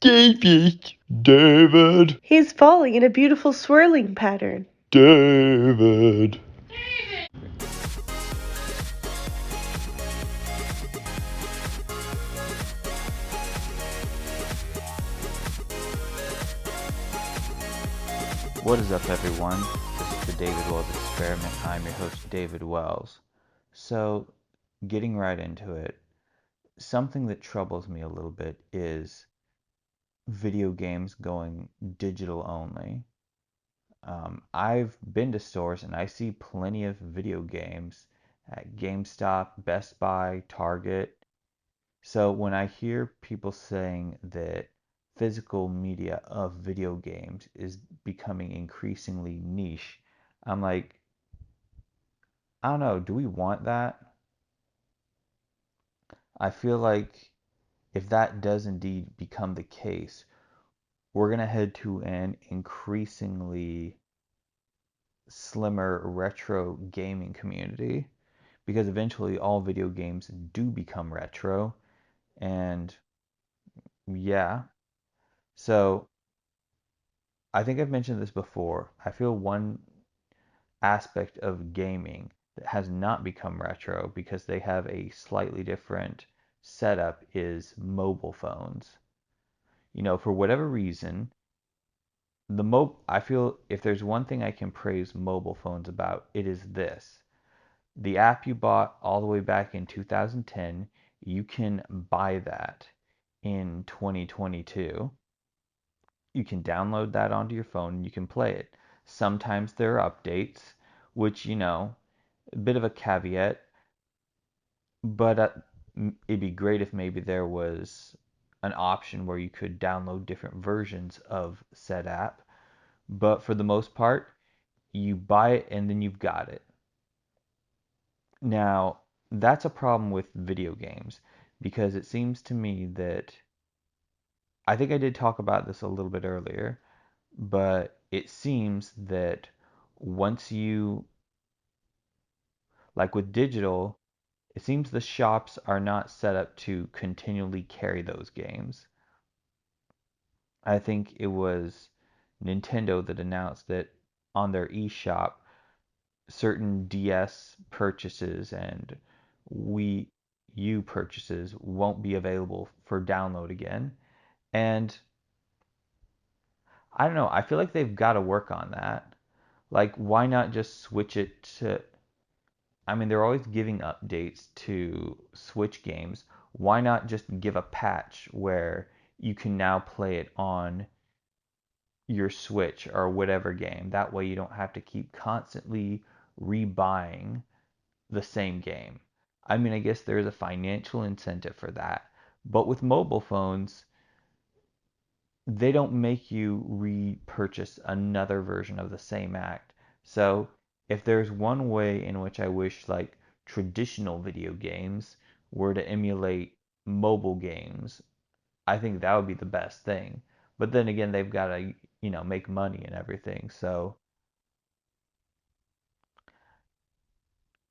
David, David, He's falling in a beautiful swirling pattern. David. What is up, everyone? This is the David Wells Experiment. I'm your host, David Wells. So, getting right into it, something that troubles me a little bit is video games going digital only. I've been to stores and I see plenty of video games at GameStop, Best Buy, Target. So, when I hear people saying that physical media of video games is becoming increasingly niche, I'm like, I don't know, do we want that? I feel like if that does indeed become the case, we're going to head to an increasingly slimmer retro gaming community because eventually all video games do become retro. And yeah, so I think I've mentioned this before. I feel one aspect of gaming that has not become retro because they have a slightly different setup is mobile phones. For whatever reason, I feel if there's one thing I can praise mobile phones about, it is this. The app you bought all the way back in 2010, you can buy that in 2022. You can download that onto your phone and you can play it. Sometimes there are updates, which, a bit of a caveat, but it'd be great if maybe there was an option where you could download different versions of said app. But for the most part, you buy it and then you've got it. Now, that's a problem with video games because it seems to me that I think I did talk about this a little bit earlier, but it seems that once you, like with digital, it seems the shops are not set up to continually carry those games. I think it was Nintendo that announced that on their eShop, certain DS purchases and Wii U purchases won't be available for download again. And I don't know, I feel like they've got to work on that. Like, why not just switch it to. I mean, they're always giving updates to Switch games. Why not just give a patch where you can now play it on your Switch or whatever game? That way you don't have to keep constantly rebuying the same game. I mean, I guess there is a financial incentive for that. But with mobile phones, they don't make you repurchase another version of the same act. So, if there's one way in which I wish like traditional video games were to emulate mobile games, I think that would be the best thing. But then again, they've got to, make money and everything. So,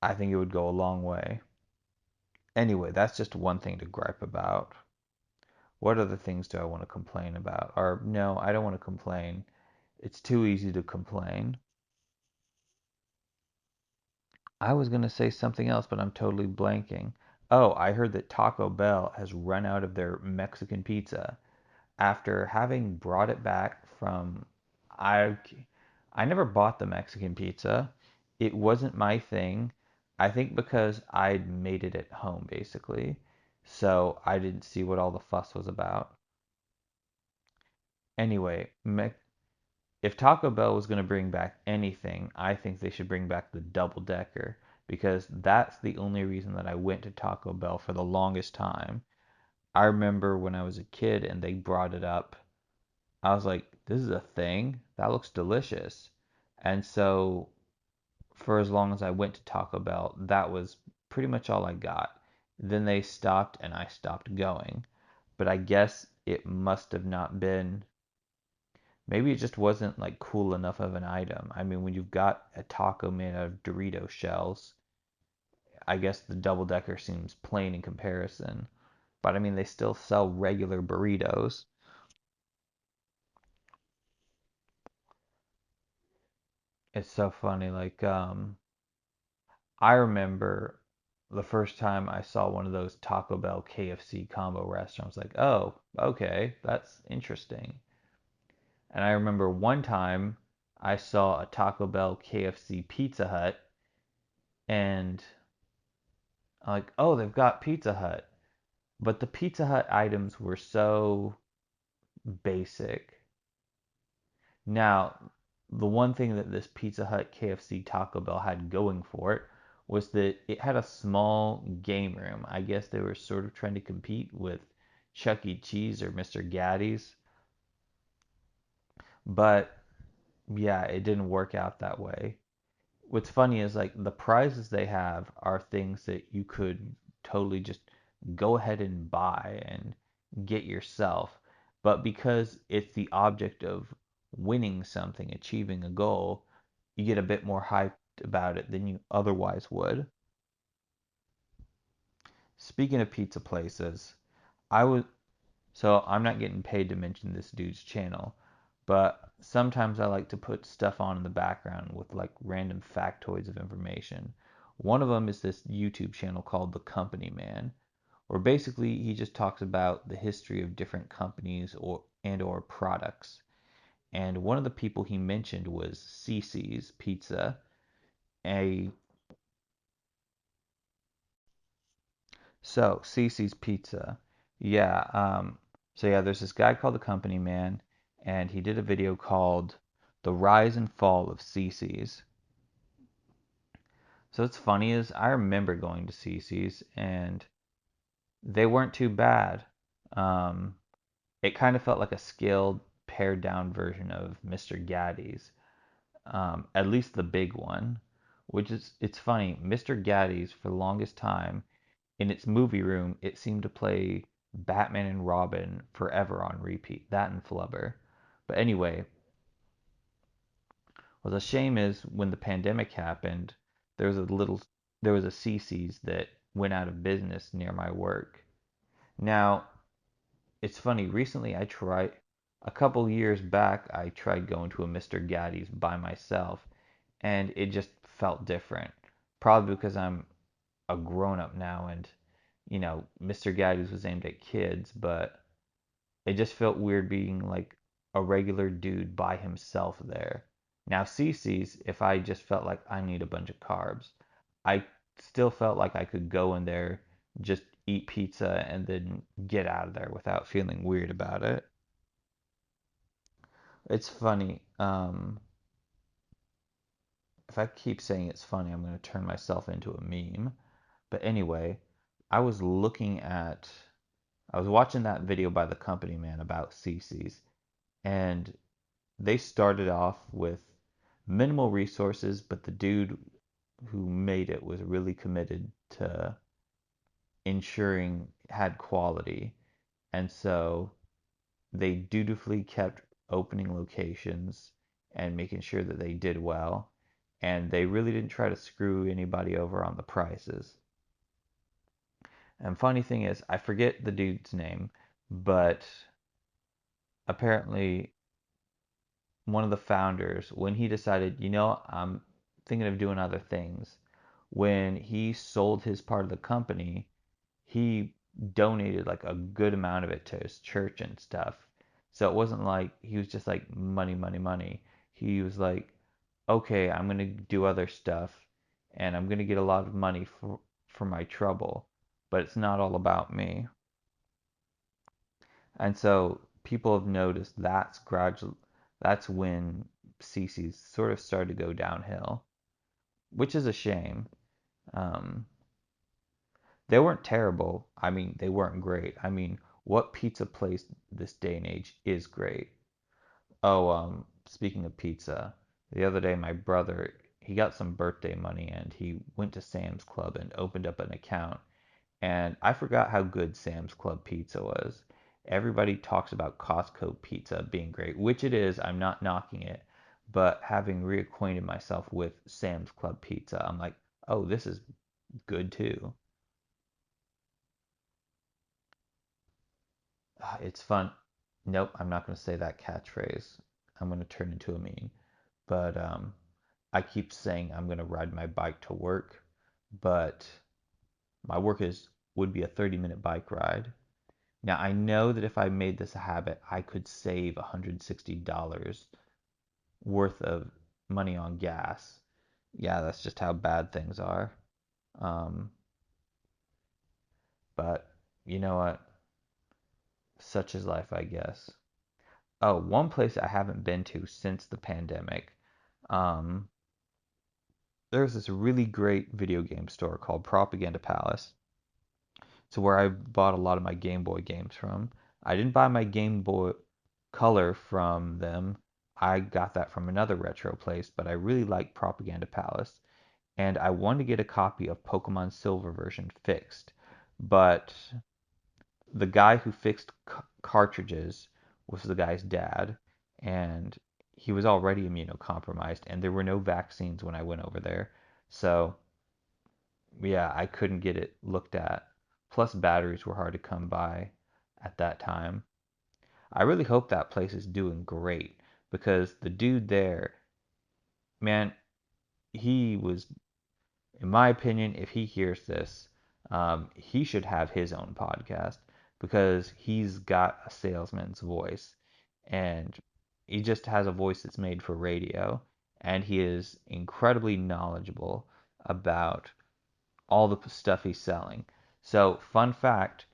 I think it would go a long way. Anyway, that's just one thing to gripe about. What other things do I want to complain about? Or no, I don't want to complain. It's too easy to complain. I was going to say something else, but I'm totally blanking. Oh, I heard that Taco Bell has run out of their Mexican pizza after having brought it back from I I never bought the Mexican pizza. It wasn't my thing. I think because I'd made it at home basically. So I didn't see what all the fuss was about. Anyway, if Taco Bell was going to bring back anything, I think they should bring back the double decker because that's the only reason that I went to Taco Bell for the longest time. I remember when I was a kid and they brought it up, I was like, this is a thing? That looks delicious. And so for as long as I went to Taco Bell, that was pretty much all I got. Then they stopped and I stopped going. But I guess it must have not been. Maybe it just wasn't like cool enough of an item. I mean, when you've got a taco made out of Dorito shells, I guess the double decker seems plain in comparison. But I mean, they still sell regular burritos. It's so funny. I remember the first time I saw one of those Taco Bell KFC combo restaurants, like, oh, okay, that's interesting. And I remember one time I saw a Taco Bell KFC Pizza Hut, and I'm like, oh, they've got Pizza Hut. But the Pizza Hut items were so basic. Now, the one thing that this Pizza Hut, KFC, Taco Bell had going for it was that it had a small game room. I guess they were sort of trying to compete with Chuck E. Cheese or Mr. Gaddy's. But yeah, it didn't work out that way. What's funny is like the prizes they have are things that you could totally just go ahead and buy and get yourself. But because it's the object of winning something, achieving a goal, you get a bit more hyped about it than you otherwise would. Speaking of pizza places, I was so I'm not getting paid to mention this dude's channel, but sometimes I like to put stuff on in the background with like random factoids of information. One of them is this YouTube channel called The Company Man, where basically he just talks about the history of different companies or products. And one of the people he mentioned was Cicis Pizza, a Cicis Pizza. Yeah, so yeah, there's this guy called the Company Man, and he did a video called The Rise and Fall of Cicis. So what's funny is I remember going to Cicis and they weren't too bad. Um, it kind of felt like a scaled, pared down version of Mr. Gaddy's, at least the big one. Which is, it's funny, Mr. Gaddy's for the longest time in its movie room, it seemed to play Batman and Robin forever on repeat. That and Flubber. But anyway, well, the shame is when the pandemic happened, there was a little, there was a CC's that went out of business near my work. Now, it's funny. Recently, a couple years back, I tried going to a Mr. Gaddy's by myself, and it just felt different. Probably because I'm a grown up now, and Mr. Gaddy's was aimed at kids, but it just felt weird being like a regular dude by himself there. Now, Cece's, if I just felt like I need a bunch of carbs, I still felt like I could go in there, just eat pizza, and then get out of there without feeling weird about it. It's funny. If I keep saying it's funny, I'm going to turn myself into a meme. But anyway, I was looking at I was watching that video by the Company Man about CC's, and they started off with minimal resources, but the dude who made it was really committed to ensuring had quality. And so they dutifully kept opening locations and making sure that they did well. And they really didn't try to screw anybody over on the prices. And funny thing is, I forget the dude's name, but apparently one of the founders, when he decided, I'm thinking of doing other things, when he sold his part of the company, he donated like a good amount of it to his church and stuff. So it wasn't like he was just like money, money, money. He was like, okay, I'm gonna do other stuff and I'm gonna get a lot of money for my trouble, but it's not all about me. And so people have noticed that's when CC's sort of started to go downhill, which is a shame. Um, they weren't terrible. I mean, they weren't great. I mean, what pizza place this day and age is great? Oh, speaking of pizza, the other day my brother, he got some birthday money and he went to Sam's Club and opened up an account. And I forgot how good Sam's Club pizza was. Everybody talks about Costco pizza being great, which it is. I'm not knocking it. But having reacquainted myself with Sam's Club pizza, I'm like, oh, this is good too. It's fun. Nope, I'm not going to say that catchphrase. I'm going to turn into a meme. But I keep saying I'm going to ride my bike to work, but my work would be a 30-minute bike ride. Now, I know that if I made this a habit, I could save $160 worth of money on gas. Yeah, that's just how bad things are. Um, but you know what? Such is life, I guess. Oh, one place I haven't been to since the pandemic. Um, there's this really great video game store called Propaganda Palace. It's where I bought a lot of my Game Boy games from. I didn't buy my Game Boy Color from them. I got that from another retro place, but I really like Propaganda Palace. And I wanted to get a copy of Pokemon Silver version fixed, but the guy who fixed cartridges was the guy's dad, and he was already immunocompromised, and there were no vaccines when I went over there. So, yeah, I couldn't get it looked at. Plus, batteries were hard to come by at that time. I really hope that place is doing great because the dude there, man, he was, in my opinion, if he hears this, he should have his own podcast because he's got a salesman's voice and he just has a voice that's made for radio, and he is incredibly knowledgeable about all the stuff he's selling. So, fun fact,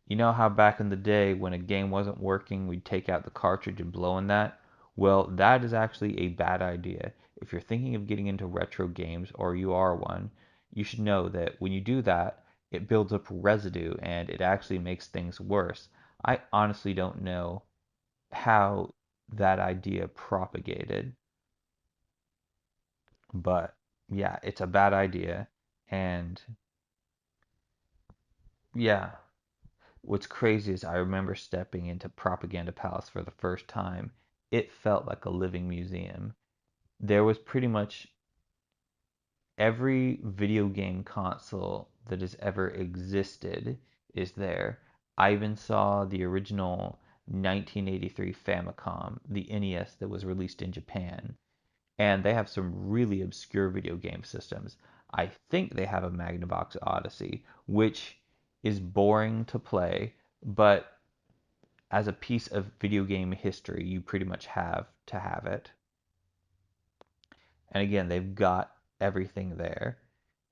you know how back in the day when a game wasn't working, we'd take out the cartridge and blow in that? Well, that is actually a bad idea. If you're thinking of getting into retro games or you are one, you should know that when you do that, it builds up residue and it actually makes things worse. I honestly don't know how that idea propagated, but yeah, it's a bad idea. And yeah, what's crazy is I remember stepping into Propaganda Palace for the first time. It felt like a living museum. There was pretty much every video game console that has ever existed is there. I even saw the original 1983 Famicom, the NES that was released in Japan. And they have some really obscure video game systems. I think they have a Magnavox Odyssey, which is boring to play, but as a piece of video game history, you pretty much have to have it. And again, they've got everything there.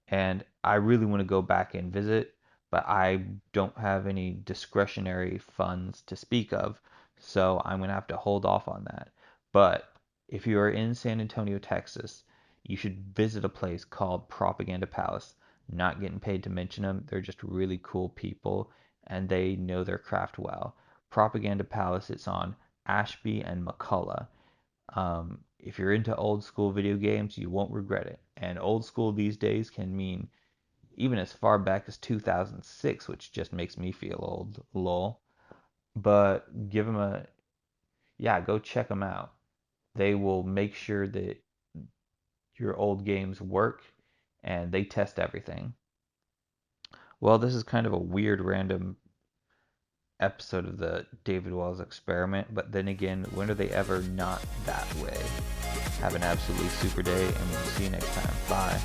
And I really want to go back and visit, but I don't have any discretionary funds to speak of, so I'm going to have to hold off on that. But if you are in San Antonio, Texas, you should visit a place called Propaganda Palace. Not getting paid to mention them, they're just really cool people and they know their craft well. Propaganda Palace, it's on Ashby and McCullough. If you're into old school video games, you won't regret it. And old school these days can mean even as far back as 2006, which just makes me feel old, lol. But give them yeah, go check them out. They will make sure that your old games work and they test everything. Well, this is kind of a weird random episode of the David Wells experiment, but then again, when are they ever not that way? Have an absolutely super day, and we'll see you next time. Bye.